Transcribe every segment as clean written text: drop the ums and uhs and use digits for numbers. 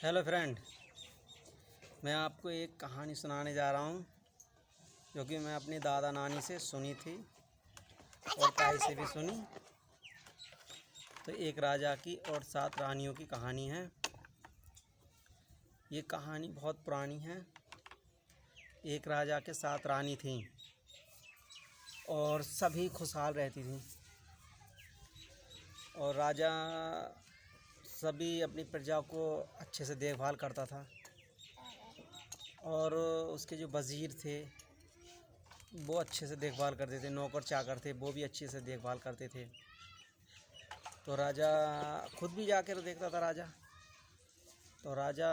Hello friend, मैं आपको एक कहानी सुनाने जा रहा हूँ जो कि मैं अपनी दादा नानी से सुनी थी और ताई से भी सुनी। तो एक राजा की और 7 रानियों की कहानी है। ये कहानी बहुत पुरानी है। एक राजा के 7 रानी थीं और सभी खुशहाल रहती थीं और राजा सभी अपनी प्रजा को अच्छे से देखभाल करता था और उसके जो वज़ीर थे वो अच्छे से देखभाल करते थे, नौकर चाकर थे वो भी अच्छे से देखभाल करते थे। तो राजा खुद भी जाकर देखता था राजा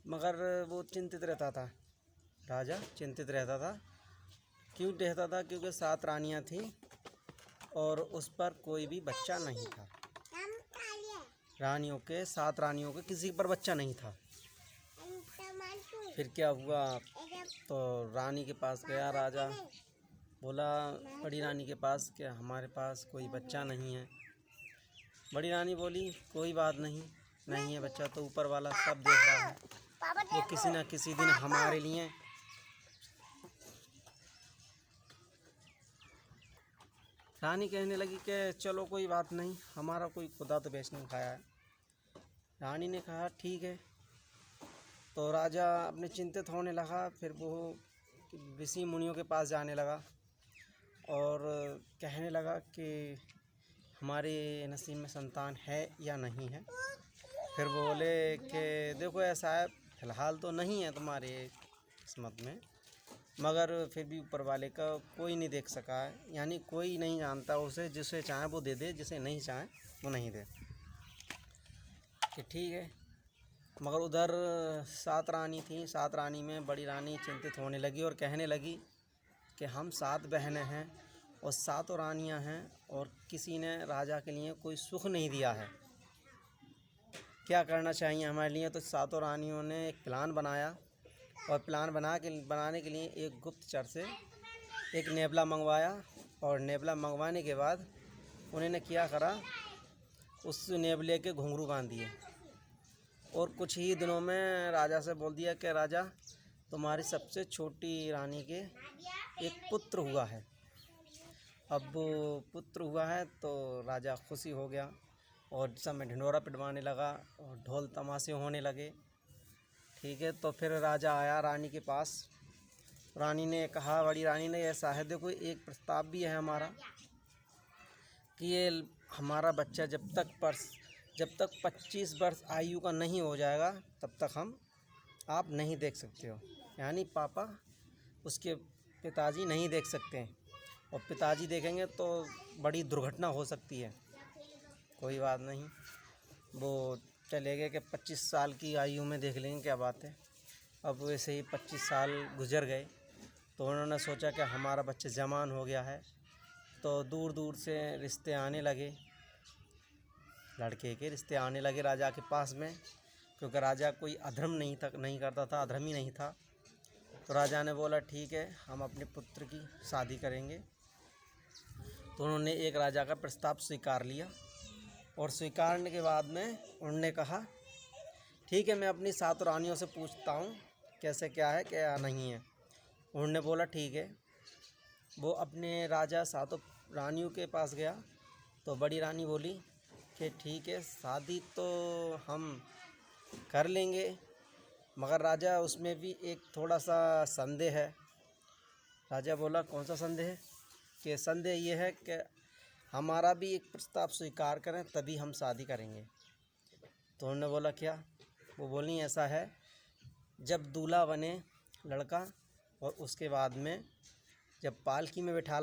मगर वो चिंतित रहता था। राजा चिंतित रहता था। क्यों रहता था? क्योंकि 7 रानियां थीं और उस पर कोई भी बच्चा नहीं था। रानियों के 7 रानियों के किसी पर बच्चा नहीं था। फिर क्या हुआ? तो रानी के पास गया राजा, बोला बड़ी रानी के पास कि हमारे पास कोई बच्चा नहीं है। बड़ी रानी बोली कोई बात नहीं, नहीं है बच्चा तो ऊपर वाला सब देख रहा है, वो किसी न किसी दिन हमारे लिए रानी कहने लगी कि चलो कोई बात नहीं, हमारा कोई खुदा तो बेच नहीं खाया है। रानी ने कहा ठीक है। तो राजा अपने चिंतित होने लगा। फिर वो ऋषि मुनियों के पास जाने लगा और कहने लगा कि हमारे नसीब में संतान है या नहीं है। फिर बोले कि देखो ऐसा है, फ़िलहाल तो नहीं है तुम्हारे किस्मत में, मगर फिर भी ऊपर वाले का कोई नहीं देख सका है, यानी कोई नहीं जानता उसे, जिसे चाहे वो दे दे, जिसे नहीं चाहे वो नहीं दे। कि ठीक है। मगर उधर 7 रानी थी। 7 रानी में बड़ी रानी चिंतित होने लगी और कहने लगी कि हम 7 बहनें हैं और 7 रानियां हैं और किसी ने राजा के लिए कोई सुख नहीं दिया है। क्या करना चाहिए हमारे लिए? तो 7 रानियों ने एक प्लान बनाया और प्लान बनाने के लिए एक गुप्तचर से एक नेबला मंगवाया और नेबला मंगवाने के बाद उन्होंने क्या करा, उस नेबले के घुंघरू बांध दिए और कुछ ही दिनों में राजा से बोल दिया कि राजा तुम्हारी सबसे छोटी रानी के एक पुत्र हुआ है। अब वो पुत्र हुआ है तो राजा खुशी हो गया और समय ढिंढोरा पिटवाने लगा और ढोल तमाशे होने लगे। ठीक है। तो फिर राजा आया रानी के पास। रानी ने कहा, बड़ी रानी ने, ऐसा है देखो एक प्रस्ताव भी है हमारा कि ये हमारा बच्चा जब तक 25 वर्ष आयु का नहीं हो जाएगा तब तक आप नहीं देख सकते हो, यानी पापा उसके पिताजी नहीं देख सकते हैं और पिताजी देखेंगे तो बड़ी दुर्घटना हो सकती है। कोई बात नहीं, वो चले गए कि 25 साल की आयु में देख लेंगे, क्या बात है। अब वैसे ही 25 साल गुजर गए तो उन्होंने सोचा कि हमारा बच्चा जवान हो गया है, तो दूर दूर से रिश्ते आने लगे, लड़के के रिश्ते आने लगे राजा के पास में, क्योंकि राजा कोई अधर्म नहीं करता था, अधर्मी नहीं था। तो राजा ने बोला ठीक है, हम अपने पुत्र की शादी करेंगे। तो उन्होंने एक राजा का प्रस्ताव स्वीकार लिया और स्वीकारने के बाद में उन्होंने कहा ठीक है, मैं अपनी 7 रानियों से पूछता हूँ कैसे क्या है क्या नहीं है। उन्होंने बोला ठीक है। वो अपने राजा 7 रानियों के पास गया तो बड़ी रानी बोली कि ठीक है, शादी तो हम कर लेंगे, मगर राजा उसमें भी एक थोड़ा सा संदेह है। राजा बोला कौन सा संदेह है? कि संदेह ये है कि हमारा भी एक प्रस्ताव स्वीकार करें तभी हम शादी करेंगे। तो उन्होंने बोला क्या? वो बोली ऐसा है, जब दूल्हा बने लड़का और उसके बाद में जब पालकी में बिठा